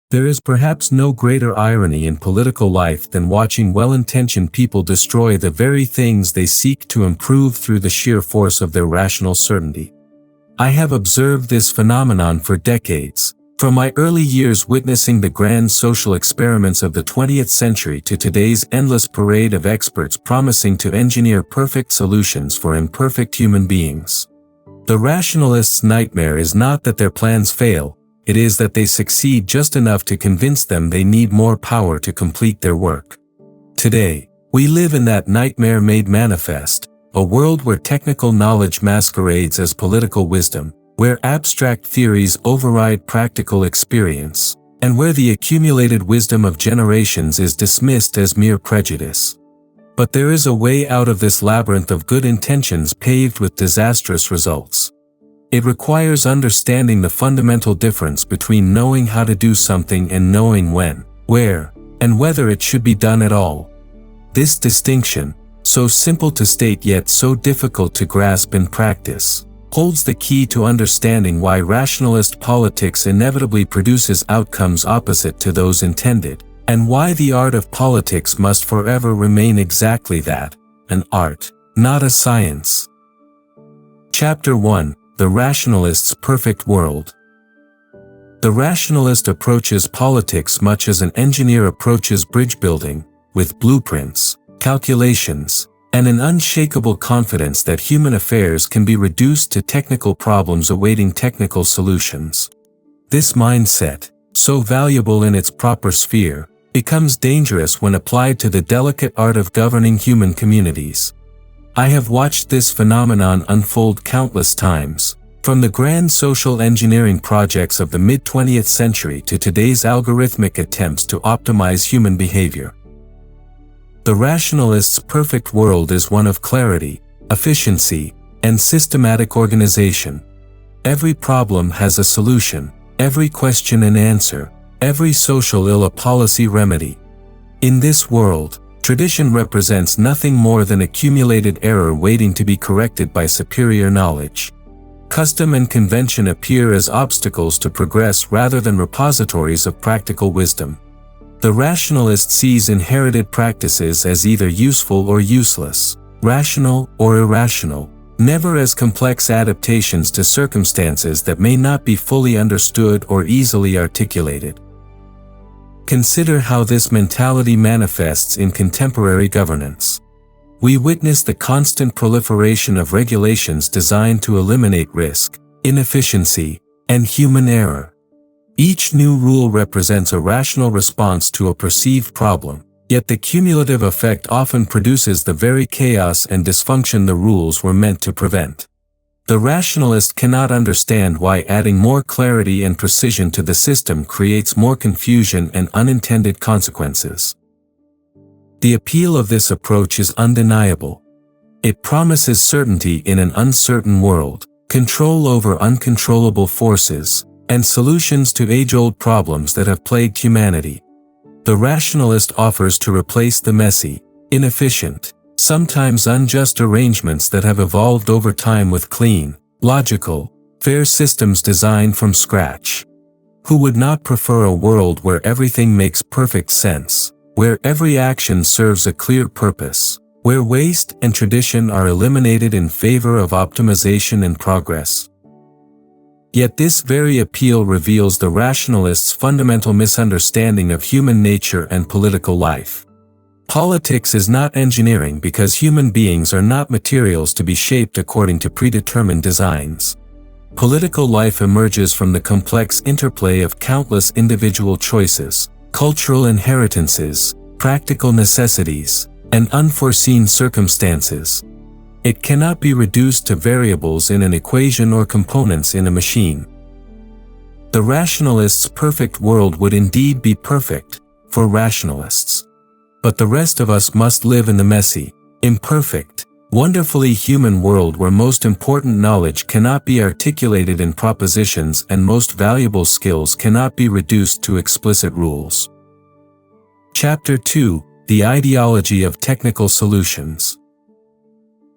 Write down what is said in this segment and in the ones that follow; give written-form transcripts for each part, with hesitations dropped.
There is perhaps no greater irony in political life than watching well-intentioned people destroy the very things they seek to improve through the sheer force of their rational certainty. I have observed this phenomenon for decades, from my early years witnessing the grand social experiments of the 20th century to today's endless parade of experts promising to engineer perfect solutions for imperfect human beings. The rationalists' nightmare is not that their plans fail, it is that they succeed just enough to convince them they need more power to complete their work. Today, we live in that nightmare made manifest, a world where technical knowledge masquerades as political wisdom, where abstract theories override practical experience, and where the accumulated wisdom of generations is dismissed as mere prejudice. But there is a way out of this labyrinth of good intentions paved with disastrous results. It requires understanding the fundamental difference between knowing how to do something and knowing when, where, and whether it should be done at all. This distinction, so simple to state yet so difficult to grasp in practice, holds the key to understanding why rationalist politics inevitably produces outcomes opposite to those intended, and why the art of politics must forever remain exactly that, an art, not a science. Chapter 1: The Rationalist's Perfect World. The rationalist approaches politics much as an engineer approaches bridge building, with blueprints, calculations, and an unshakable confidence that human affairs can be reduced to technical problems awaiting technical solutions. This mindset, so valuable in its proper sphere, becomes dangerous when applied to the delicate art of governing human communities. I have watched this phenomenon unfold countless times, from the grand social engineering projects of the mid-20th century to today's algorithmic attempts to optimize human behavior. The rationalist's perfect world is one of clarity, efficiency, and systematic organization. Every problem has a solution, every question an answer, every social ill a policy remedy. In this world, tradition represents nothing more than accumulated error waiting to be corrected by superior knowledge. Custom and convention appear as obstacles to progress rather than repositories of practical wisdom. The rationalist sees inherited practices as either useful or useless, rational or irrational, never as complex adaptations to circumstances that may not be fully understood or easily articulated. Consider how this mentality manifests in contemporary governance. We witness the constant proliferation of regulations designed to eliminate risk, inefficiency, and human error. Each new rule represents a rational response to a perceived problem, yet the cumulative effect often produces the very chaos and dysfunction the rules were meant to prevent. The rationalist cannot understand why adding more clarity and precision to the system creates more confusion and unintended consequences. The appeal of this approach is undeniable. It promises certainty in an uncertain world, control over uncontrollable forces, and solutions to age-old problems that have plagued humanity. The rationalist offers to replace the messy, inefficient, sometimes unjust arrangements that have evolved over time with clean, logical, fair systems designed from scratch. Who would not prefer a world where everything makes perfect sense, where every action serves a clear purpose, where waste and tradition are eliminated in favor of optimization and progress? Yet this very appeal reveals the rationalist's fundamental misunderstanding of human nature and political life. Politics is not engineering because human beings are not materials to be shaped according to predetermined designs. Political life emerges from the complex interplay of countless individual choices, cultural inheritances, practical necessities, and unforeseen circumstances. It cannot be reduced to variables in an equation or components in a machine. The rationalist's perfect world would indeed be perfect, for rationalists. But the rest of us must live in the messy, imperfect, wonderfully human world where most important knowledge cannot be articulated in propositions and most valuable skills cannot be reduced to explicit rules. Chapter 2: The Ideology of Technical Solutions.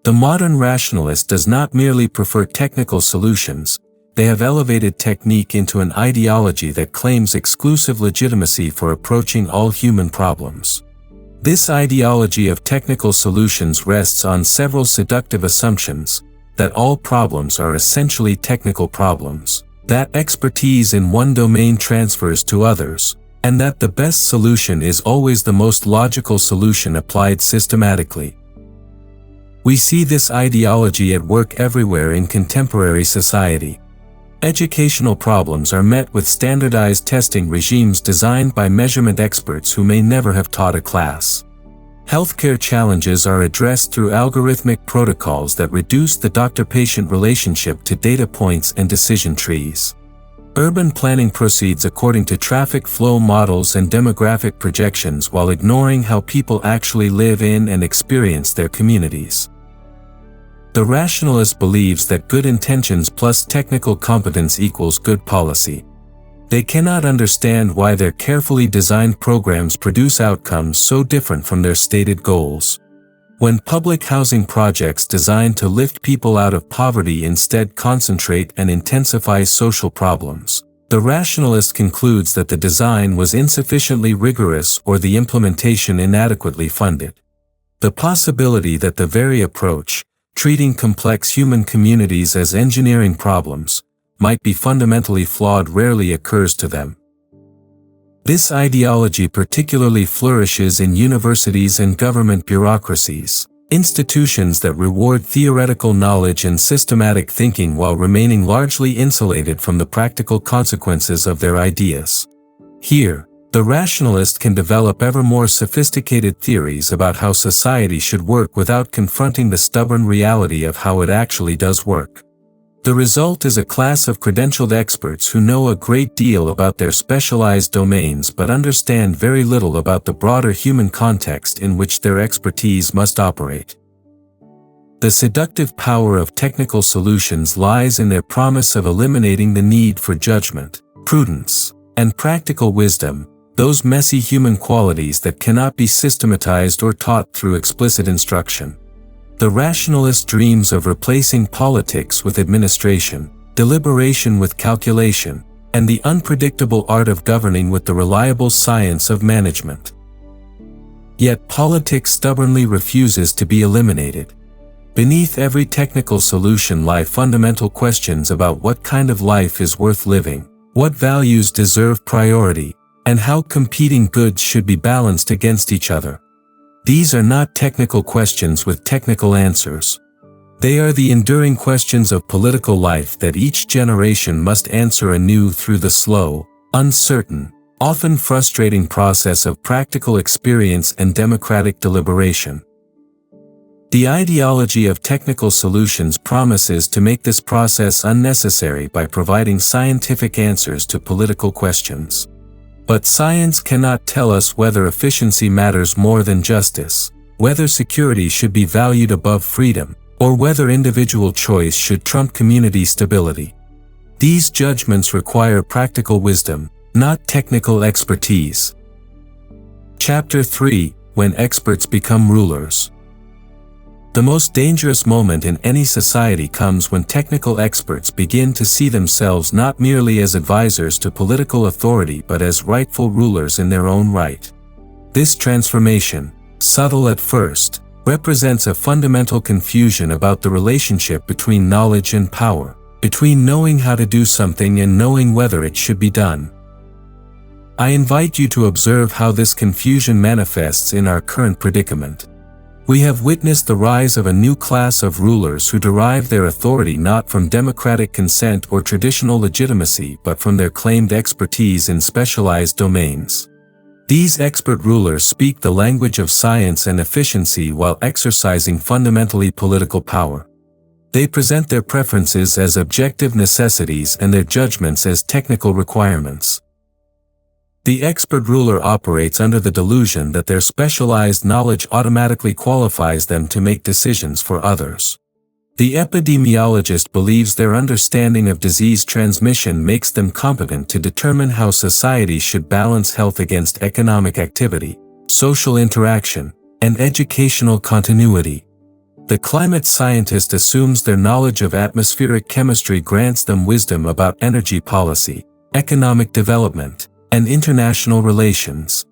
The modern rationalist does not merely prefer technical solutions, they have elevated technique into an ideology that claims exclusive legitimacy for approaching all human problems. This ideology of technical solutions rests on several seductive assumptions: that all problems are essentially technical problems, that expertise in one domain transfers to others, and that the best solution is always the most logical solution applied systematically. We see this ideology at work everywhere in contemporary society. Educational problems are met with standardized testing regimes designed by measurement experts who may never have taught a class. Healthcare challenges are addressed through algorithmic protocols that reduce the doctor-patient relationship to data points and decision trees. Urban planning proceeds according to traffic flow models and demographic projections while ignoring how people actually live in and experience their communities. The rationalist believes that good intentions plus technical competence equals good policy. They cannot understand why their carefully designed programs produce outcomes so different from their stated goals. When public housing projects designed to lift people out of poverty instead concentrate and intensify social problems, the rationalist concludes that the design was insufficiently rigorous or the implementation inadequately funded. The possibility that the very approach, treating complex human communities as engineering problems, might be fundamentally flawed rarely occurs to them. This ideology particularly flourishes in universities and government bureaucracies, institutions that reward theoretical knowledge and systematic thinking while remaining largely insulated from the practical consequences of their ideas. Here, the rationalist can develop ever more sophisticated theories about how society should work without confronting the stubborn reality of how it actually does work. The result is a class of credentialed experts who know a great deal about their specialized domains but understand very little about the broader human context in which their expertise must operate. The seductive power of technical solutions lies in their promise of eliminating the need for judgment, prudence, and practical wisdom, those messy human qualities that cannot be systematized or taught through explicit instruction. The rationalist dreams of replacing politics with administration, deliberation with calculation, and the unpredictable art of governing with the reliable science of management. Yet politics stubbornly refuses to be eliminated. Beneath every technical solution lie fundamental questions about what kind of life is worth living, what values deserve priority, and how competing goods should be balanced against each other. These are not technical questions with technical answers. They are the enduring questions of political life that each generation must answer anew through the slow, uncertain, often frustrating process of practical experience and democratic deliberation. The ideology of technical solutions promises to make this process unnecessary by providing scientific answers to political questions. But science cannot tell us whether efficiency matters more than justice, whether security should be valued above freedom, or whether individual choice should trump community stability. These judgments require practical wisdom, not technical expertise. Chapter 3: When Experts Become Rulers. The most dangerous moment in any society comes when technical experts begin to see themselves not merely as advisors to political authority but as rightful rulers in their own right. This transformation, subtle at first, represents a fundamental confusion about the relationship between knowledge and power, between knowing how to do something and knowing whether it should be done. I invite you to observe how this confusion manifests in our current predicament. We have witnessed the rise of a new class of rulers who derive their authority not from democratic consent or traditional legitimacy but from their claimed expertise in specialized domains. These expert rulers speak the language of science and efficiency while exercising fundamentally political power. They present their preferences as objective necessities and their judgments as technical requirements. The expert ruler operates under the delusion that their specialized knowledge automatically qualifies them to make decisions for others. The epidemiologist believes their understanding of disease transmission makes them competent to determine how society should balance health against economic activity, social interaction, and educational continuity. The climate scientist assumes their knowledge of atmospheric chemistry grants them wisdom about energy policy, economic development, and international relations.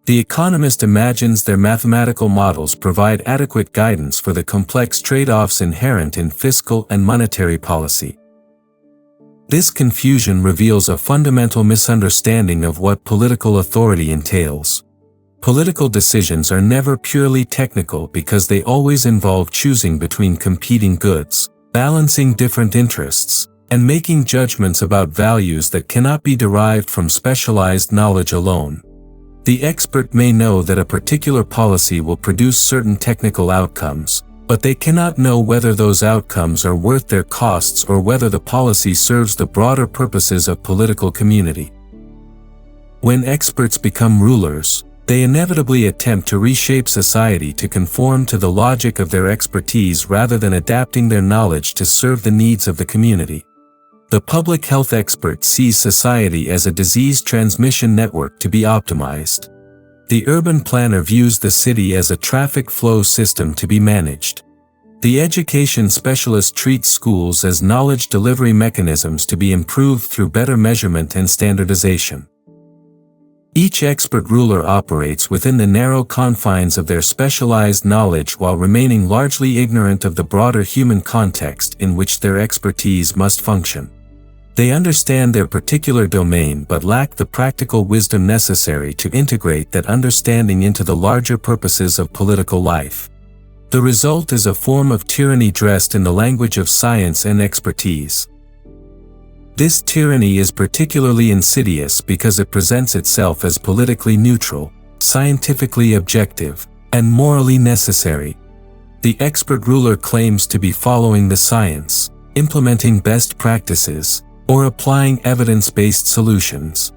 The economist imagines their mathematical models provide adequate guidance for the complex trade-offs inherent in fiscal and monetary policy. This confusion reveals a fundamental misunderstanding of what political authority entails. Political decisions are never purely technical because they always involve choosing between competing goods, balancing different interests, and making judgments about values that cannot be derived from specialized knowledge alone. The expert may know that a particular policy will produce certain technical outcomes, but they cannot know whether those outcomes are worth their costs or whether the policy serves the broader purposes of political community. When experts become rulers, they inevitably attempt to reshape society to conform to the logic of their expertise rather than adapting their knowledge to serve the needs of the community. The public health expert sees society as a disease transmission network to be optimized. The urban planner views the city as a traffic flow system to be managed. The education specialist treats schools as knowledge delivery mechanisms to be improved through better measurement and standardization. Each expert ruler operates within the narrow confines of their specialized knowledge while remaining largely ignorant of the broader human context in which their expertise must function. They understand their particular domain but lack the practical wisdom necessary to integrate that understanding into the larger purposes of political life. The result is a form of tyranny dressed in the language of science and expertise. This tyranny is particularly insidious because it presents itself as politically neutral, scientifically objective, and morally necessary. The expert ruler claims to be following the science, implementing best practices, or applying evidence-based solutions.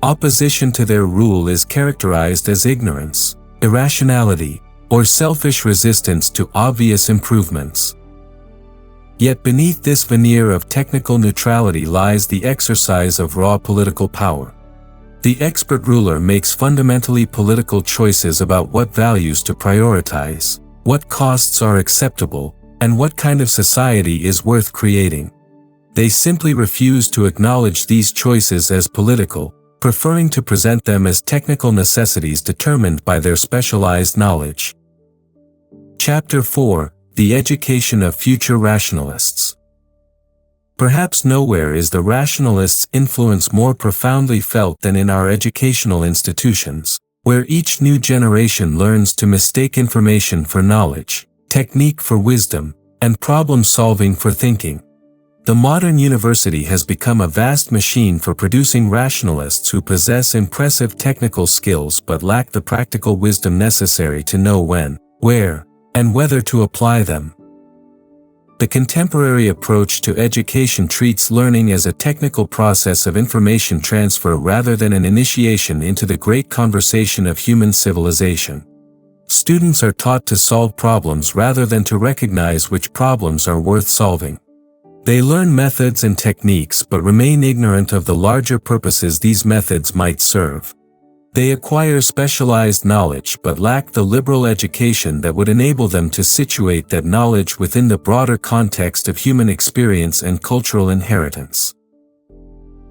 Opposition to their rule is characterized as ignorance, irrationality, or selfish resistance to obvious improvements. Yet beneath this veneer of technical neutrality lies the exercise of raw political power. The expert ruler makes fundamentally political choices about what values to prioritize, what costs are acceptable, and what kind of society is worth creating. They simply refuse to acknowledge these choices as political, preferring to present them as technical necessities determined by their specialized knowledge. Chapter 4: The Education of Future Rationalists. Perhaps nowhere is the rationalists' influence more profoundly felt than in our educational institutions, where each new generation learns to mistake information for knowledge, technique for wisdom, and problem-solving for thinking. The modern university has become a vast machine for producing rationalists who possess impressive technical skills but lack the practical wisdom necessary to know when, where, and whether to apply them. The contemporary approach to education treats learning as a technical process of information transfer rather than an initiation into the great conversation of human civilization. Students are taught to solve problems rather than to recognize which problems are worth solving. They learn methods and techniques but remain ignorant of the larger purposes these methods might serve. They acquire specialized knowledge but lack the liberal education that would enable them to situate that knowledge within the broader context of human experience and cultural inheritance.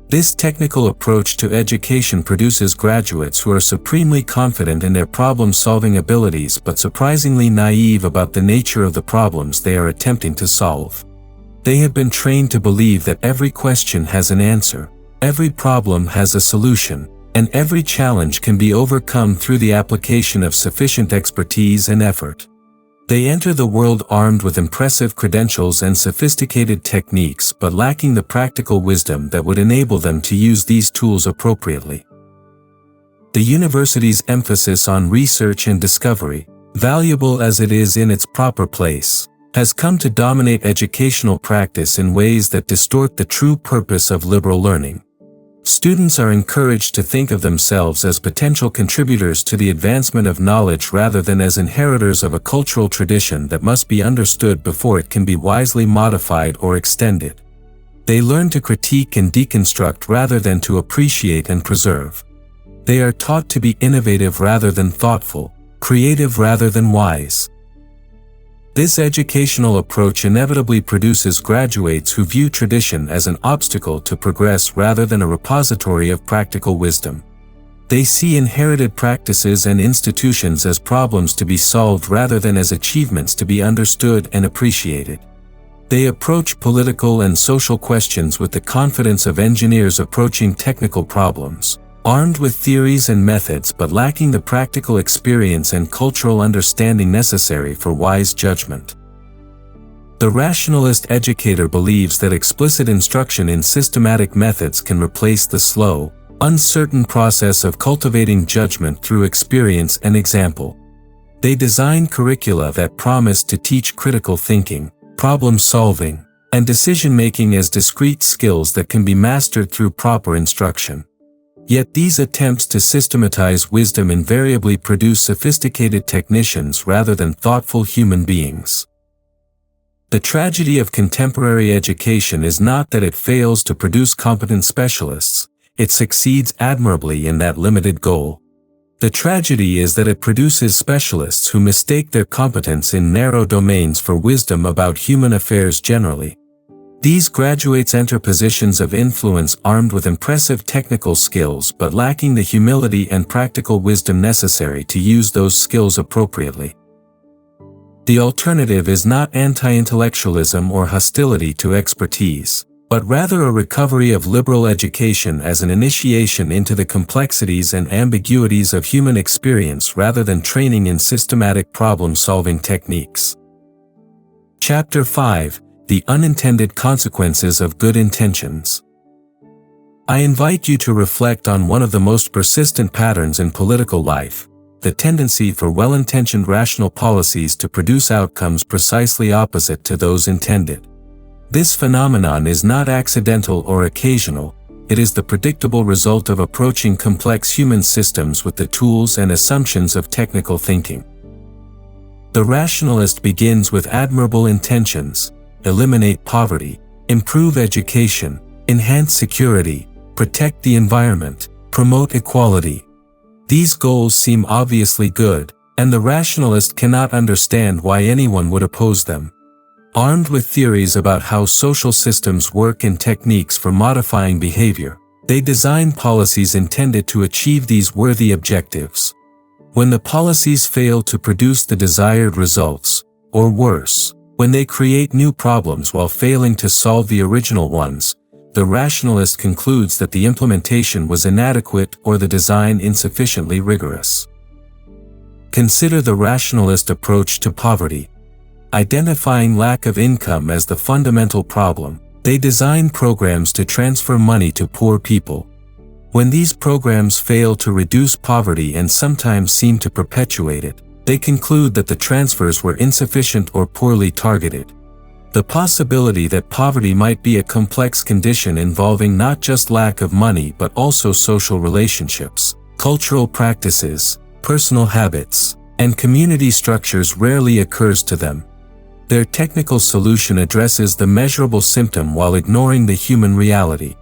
This technical approach to education produces graduates who are supremely confident in their problem-solving abilities but surprisingly naive about the nature of the problems they are attempting to solve. They have been trained to believe that every question has an answer, every problem has a solution, and every challenge can be overcome through the application of sufficient expertise and effort. They enter the world armed with impressive credentials and sophisticated techniques but lacking the practical wisdom that would enable them to use these tools appropriately. The university's emphasis on research and discovery, valuable as it is in its proper place, has come to dominate educational practice in ways that distort the true purpose of liberal learning. Students are encouraged to think of themselves as potential contributors to the advancement of knowledge rather than as inheritors of a cultural tradition that must be understood before it can be wisely modified or extended. They learn to critique and deconstruct rather than to appreciate and preserve. They are taught to be innovative rather than thoughtful, creative rather than wise. This educational approach inevitably produces graduates who view tradition as an obstacle to progress rather than a repository of practical wisdom. They see inherited practices and institutions as problems to be solved rather than as achievements to be understood and appreciated. They approach political and social questions with the confidence of engineers approaching technical problems, armed with theories and methods but lacking the practical experience and cultural understanding necessary for wise judgment. The rationalist educator believes that explicit instruction in systematic methods can replace the slow, uncertain process of cultivating judgment through experience and example. They design curricula that promise to teach critical thinking, problem solving, and decision-making as discrete skills that can be mastered through proper instruction. Yet these attempts to systematize wisdom invariably produce sophisticated technicians rather than thoughtful human beings. The tragedy of contemporary education is not that it fails to produce competent specialists, it succeeds admirably in that limited goal. The tragedy is that it produces specialists who mistake their competence in narrow domains for wisdom about human affairs generally. These graduates enter positions of influence armed with impressive technical skills but lacking the humility and practical wisdom necessary to use those skills appropriately. The alternative is not anti-intellectualism or hostility to expertise, but rather a recovery of liberal education as an initiation into the complexities and ambiguities of human experience rather than training in systematic problem-solving techniques. Chapter 5: The Unintended Consequences of Good Intentions. I invite you to reflect on one of the most persistent patterns in political life, the tendency for well-intentioned rational policies to produce outcomes precisely opposite to those intended. This phenomenon is not accidental or occasional, it is the predictable result of approaching complex human systems with the tools and assumptions of technical thinking. The rationalist begins with admirable intentions: eliminate poverty, improve education, enhance security, protect the environment, promote equality. These goals seem obviously good, and the rationalist cannot understand why anyone would oppose them. Armed with theories about how social systems work and techniques for modifying behavior, they design policies intended to achieve these worthy objectives. When the policies fail to produce the desired results, or worse, when they create new problems while failing to solve the original ones, the rationalist concludes that the implementation was inadequate or the design insufficiently rigorous. Consider the rationalist approach to poverty. Identifying lack of income as the fundamental problem, they design programs to transfer money to poor people. When these programs fail to reduce poverty and sometimes seem to perpetuate it, they conclude that the transfers were insufficient or poorly targeted. The possibility that poverty might be a complex condition involving not just lack of money but also social relationships, cultural practices, personal habits, and community structures rarely occurs to them. Their technical solution addresses the measurable symptom while ignoring the human reality.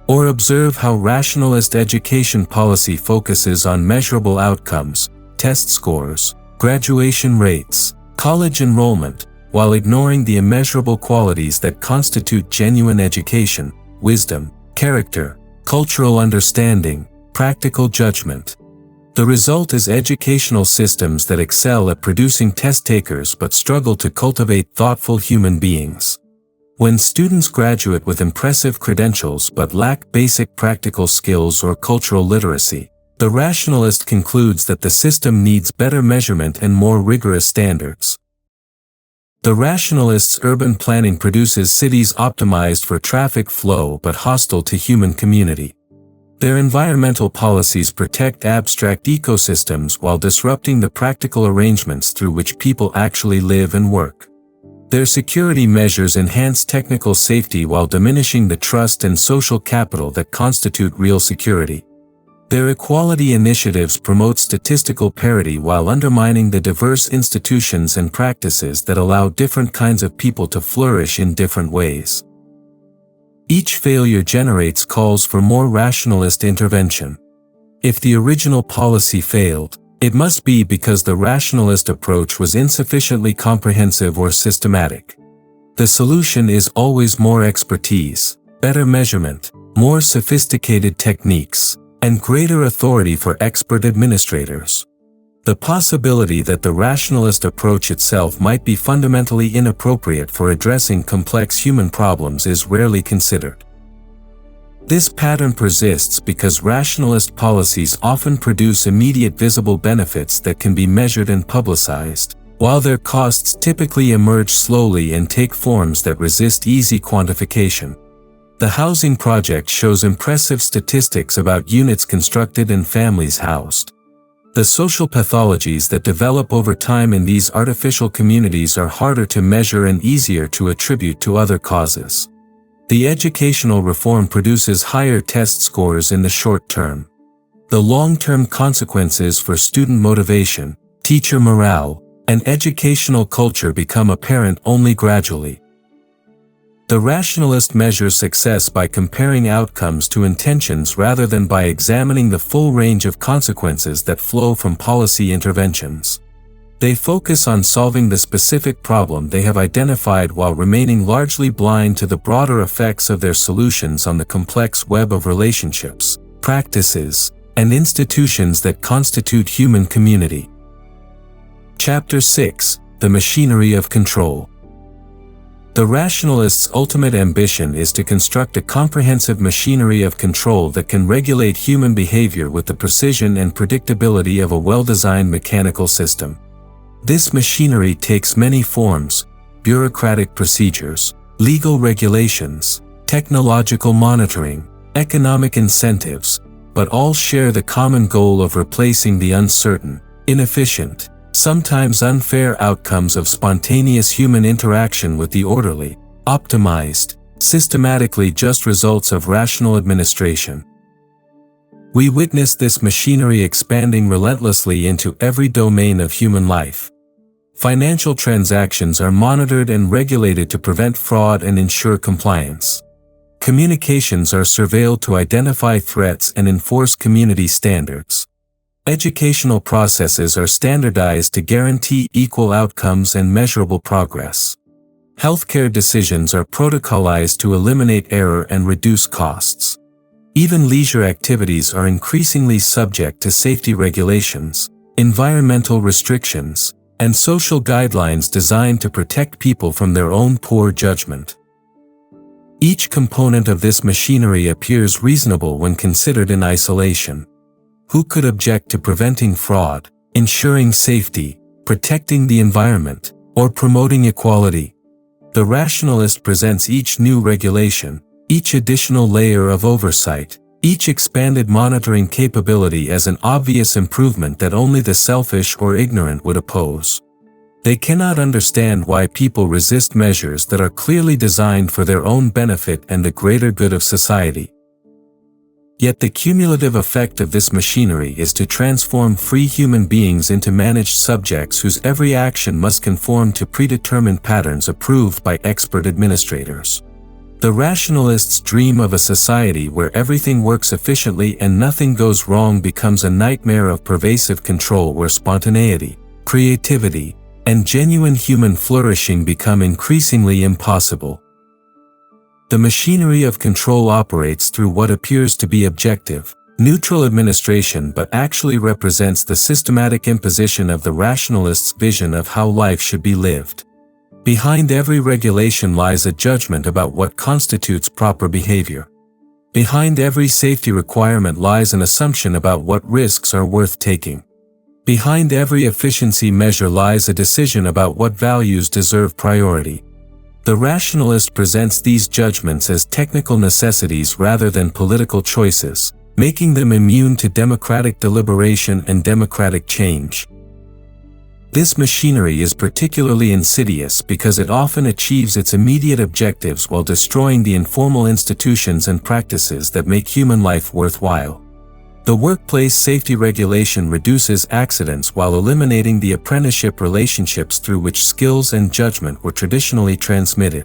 Or observe how rationalist education policy focuses on measurable outcomes, test scores, graduation rates, college enrollment, while ignoring the immeasurable qualities that constitute genuine education: wisdom, character, cultural understanding, practical judgment. The result is educational systems that excel at producing test takers but struggle to cultivate thoughtful human beings. When students graduate with impressive credentials but lack basic practical skills or cultural literacy, the rationalist concludes that the system needs better measurement and more rigorous standards. The rationalist's urban planning produces cities optimized for traffic flow but hostile to human community. Their environmental policies protect abstract ecosystems while disrupting the practical arrangements through which people actually live and work. Their security measures enhance technical safety while diminishing the trust and social capital that constitute real security. Their equality initiatives promote statistical parity while undermining the diverse institutions and practices that allow different kinds of people to flourish in different ways. Each failure generates calls for more rationalist intervention. If the original policy failed, It must be because the rationalist approach was insufficiently comprehensive or systematic. The solution is always more expertise, better measurement, more sophisticated techniques, and greater authority for expert administrators. The possibility that the rationalist approach itself might be fundamentally inappropriate for addressing complex human problems is rarely considered. This pattern persists because rationalist policies often produce immediate visible benefits that can be measured and publicized, while their costs typically emerge slowly and take forms that resist easy quantification. The housing project shows impressive statistics about units constructed and families housed. The social pathologies that develop over time in these artificial communities are harder to measure and easier to attribute to other causes. The educational reform produces higher test scores in the short term. The long-term consequences for student motivation, teacher morale, and educational culture become apparent only gradually. The rationalist measures success by comparing outcomes to intentions rather than by examining the full range of consequences that flow from policy interventions. They focus on solving the specific problem they have identified while remaining largely blind to the broader effects of their solutions on the complex web of relationships, practices, and institutions that constitute human community. Chapter 6: The Machinery of Control. The rationalist's ultimate ambition is to construct a comprehensive machinery of control that can regulate human behavior with the precision and predictability of a well-designed mechanical system. This machinery takes many forms: bureaucratic procedures, legal regulations, technological monitoring, economic incentives, but all share the common goal of replacing the uncertain, inefficient, sometimes unfair outcomes of spontaneous human interaction with the orderly, optimized, systematically just results of rational administration. We witness this machinery expanding relentlessly into every domain of human life. Financial transactions are monitored and regulated to prevent fraud and ensure compliance. Communications are surveilled to identify threats and enforce community standards. Educational processes are standardized to guarantee equal outcomes and measurable progress. Healthcare decisions are protocolized to eliminate error and reduce costs. Even leisure activities are increasingly subject to safety regulations, environmental restrictions, and social guidelines designed to protect people from their own poor judgment. Each component of this machinery appears reasonable when considered in isolation. Who could object to preventing fraud, ensuring safety, protecting the environment, or promoting equality? The rationalist presents each new regulation, each additional layer of oversight, each expanded monitoring capability as an obvious improvement that only the selfish or ignorant would oppose. They cannot understand why people resist measures that are clearly designed for their own benefit and the greater good of society. Yet the cumulative effect of this machinery is to transform free human beings into managed subjects whose every action must conform to predetermined patterns approved by expert administrators. The rationalists' dream of a society where everything works efficiently and nothing goes wrong becomes a nightmare of pervasive control where spontaneity, creativity, and genuine human flourishing become increasingly impossible. The machinery of control operates through what appears to be objective, neutral administration but actually represents the systematic imposition of the rationalists' vision of how life should be lived. Behind every regulation lies a judgment about what constitutes proper behavior. Behind every safety requirement lies an assumption about what risks are worth taking. Behind every efficiency measure lies a decision about what values deserve priority. The rationalist presents these judgments as technical necessities rather than political choices, making them immune to democratic deliberation and democratic change. This machinery is particularly insidious because it often achieves its immediate objectives while destroying the informal institutions and practices that make human life worthwhile. The workplace safety regulation reduces accidents while eliminating the apprenticeship relationships through which skills and judgment were traditionally transmitted.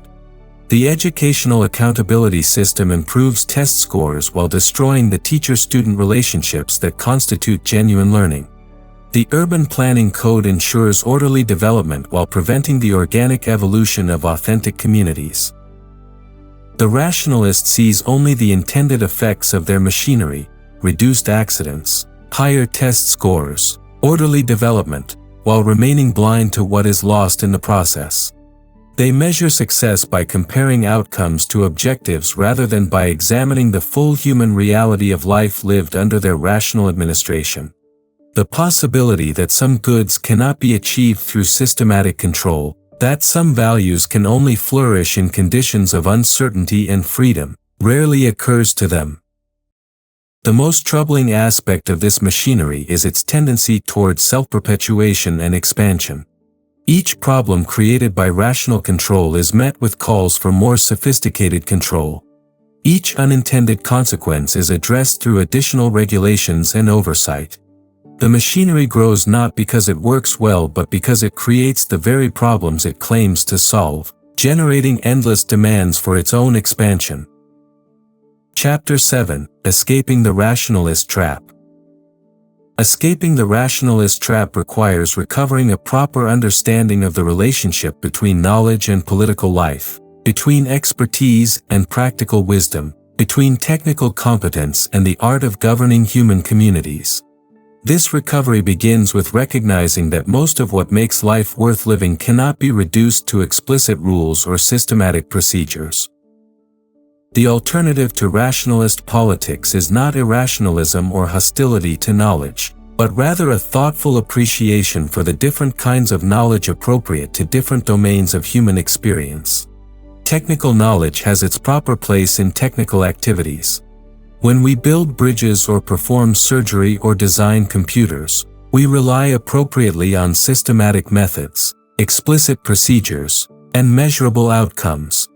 The educational accountability system improves test scores while destroying the teacher-student relationships that constitute genuine learning. The urban planning code ensures orderly development while preventing the organic evolution of authentic communities. The rationalist sees only the intended effects of their machinery: reduced accidents, higher test scores, orderly development, while remaining blind to what is lost in the process. They measure success by comparing outcomes to objectives rather than by examining the full human reality of life lived under their rational administration. The possibility that some goods cannot be achieved through systematic control, that some values can only flourish in conditions of uncertainty and freedom, rarely occurs to them. The most troubling aspect of this machinery is its tendency towards self-perpetuation and expansion. Each problem created by rational control is met with calls for more sophisticated control. Each unintended consequence is addressed through additional regulations and oversight. The machinery grows not because it works well but because it creates the very problems it claims to solve, generating endless demands for its own expansion. Chapter 7: Escaping the Rationalist Trap. Escaping the rationalist trap requires recovering a proper understanding of the relationship between knowledge and political life, between expertise and practical wisdom, between technical competence and the art of governing human communities. This recovery begins with recognizing that most of what makes life worth living cannot be reduced to explicit rules or systematic procedures. The alternative to rationalist politics is not irrationalism or hostility to knowledge, but rather a thoughtful appreciation for the different kinds of knowledge appropriate to different domains of human experience. Technical knowledge has its proper place in technical activities. When we build bridges or perform surgery or design computers, we rely appropriately on systematic methods, explicit procedures, and measurable outcomes.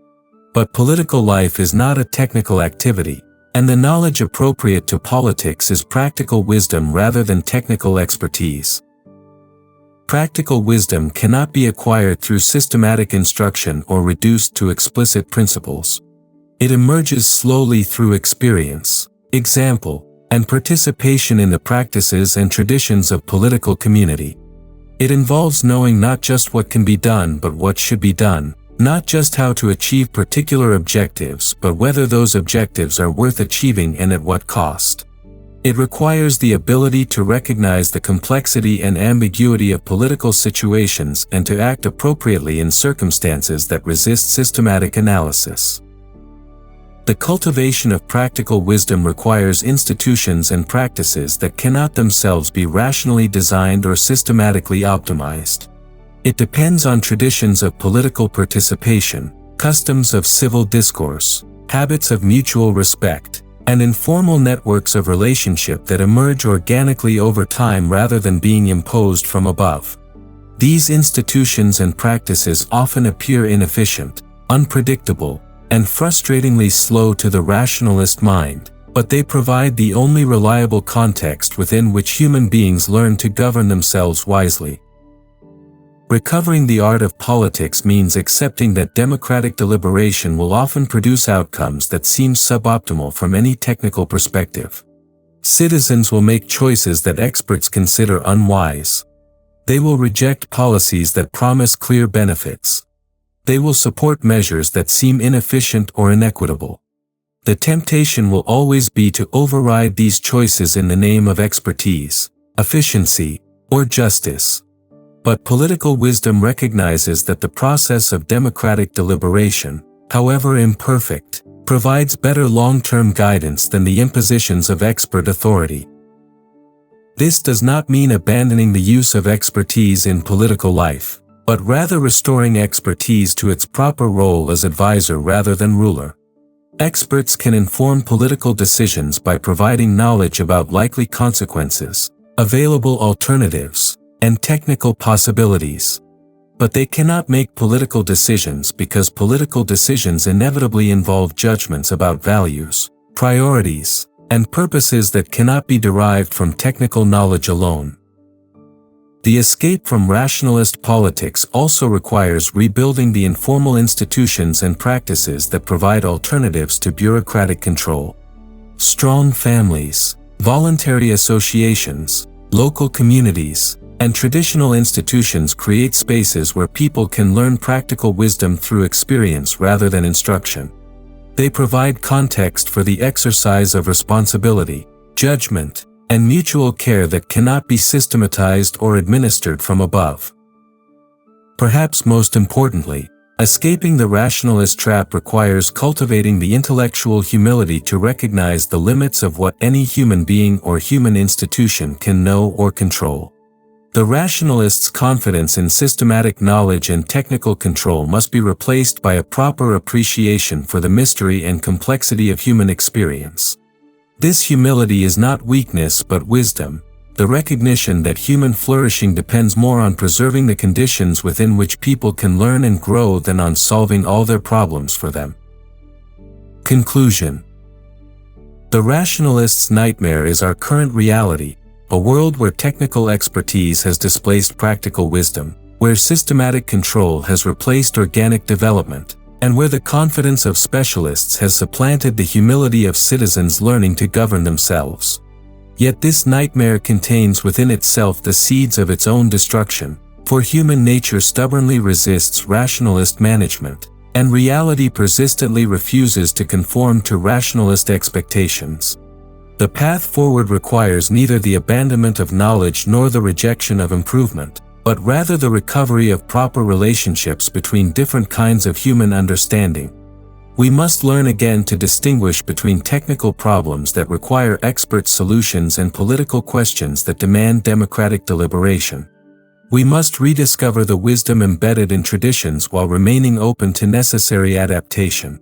But political life is not a technical activity, and the knowledge appropriate to politics is practical wisdom rather than technical expertise. Practical wisdom cannot be acquired through systematic instruction or reduced to explicit principles. It emerges slowly through experience, example, and participation in the practices and traditions of political community. It involves knowing not just what can be done but what should be done, not just how to achieve particular objectives but whether those objectives are worth achieving and at what cost. It requires the ability to recognize the complexity and ambiguity of political situations and to act appropriately in circumstances that resist systematic analysis. The cultivation of practical wisdom requires institutions and practices that cannot themselves be rationally designed or systematically optimized. It depends on traditions of political participation, customs of civil discourse, habits of mutual respect, and informal networks of relationship that emerge organically over time rather than being imposed from above. These institutions and practices often appear inefficient, unpredictable, and frustratingly slow to the rationalist mind, but they provide the only reliable context within which human beings learn to govern themselves wisely. Recovering the art of politics means accepting that democratic deliberation will often produce outcomes that seem suboptimal from any technical perspective. Citizens will make choices that experts consider unwise. They will reject policies that promise clear benefits. They will support measures that seem inefficient or inequitable. The temptation will always be to override these choices in the name of expertise, efficiency, or justice. But political wisdom recognizes that the process of democratic deliberation, however imperfect, provides better long-term guidance than the impositions of expert authority. This does not mean abandoning the use of expertise in political life, but rather restoring expertise to its proper role as advisor rather than ruler. Experts can inform political decisions by providing knowledge about likely consequences, available alternatives, and technical possibilities. But they cannot make political decisions because political decisions inevitably involve judgments about values, priorities, and purposes that cannot be derived from technical knowledge alone. The escape from rationalist politics also requires rebuilding the informal institutions and practices that provide alternatives to bureaucratic control. Strong families, voluntary associations, Local communities and traditional institutions create spaces where people can learn practical wisdom through experience rather than instruction. They provide context for the exercise of responsibility, judgment, and mutual care that cannot be systematized or administered from above. Perhaps most importantly, escaping the rationalist trap requires cultivating the intellectual humility to recognize the limits of what any human being or human institution can know or control. The rationalist's confidence in systematic knowledge and technical control must be replaced by a proper appreciation for the mystery and complexity of human experience. This humility is not weakness but wisdom, the recognition that human flourishing depends more on preserving the conditions within which people can learn and grow than on solving all their problems for them. Conclusion. The rationalist's nightmare is our current reality, a world where technical expertise has displaced practical wisdom, where systematic control has replaced organic development, and where the confidence of specialists has supplanted the humility of citizens learning to govern themselves. Yet this nightmare contains within itself the seeds of its own destruction, for human nature stubbornly resists rationalist management, and reality persistently refuses to conform to rationalist expectations. The path forward requires neither the abandonment of knowledge nor the rejection of improvement, but rather the recovery of proper relationships between different kinds of human understanding. We must learn again to distinguish between technical problems that require expert solutions and political questions that demand democratic deliberation. We must rediscover the wisdom embedded in traditions while remaining open to necessary adaptation.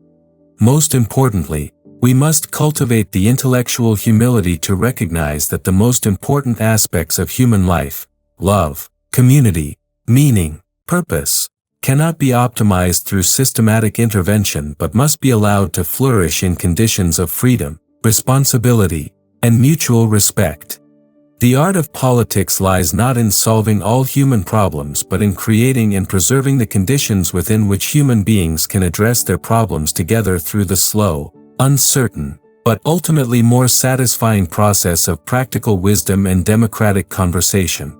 Most importantly, we must cultivate the intellectual humility to recognize that the most important aspects of human life, love, community, meaning, purpose, cannot be optimized through systematic intervention but must be allowed to flourish in conditions of freedom, responsibility, and mutual respect. The art of politics lies not in solving all human problems but in creating and preserving the conditions within which human beings can address their problems together through the slow, uncertain, but ultimately more satisfying process of practical wisdom and democratic conversation.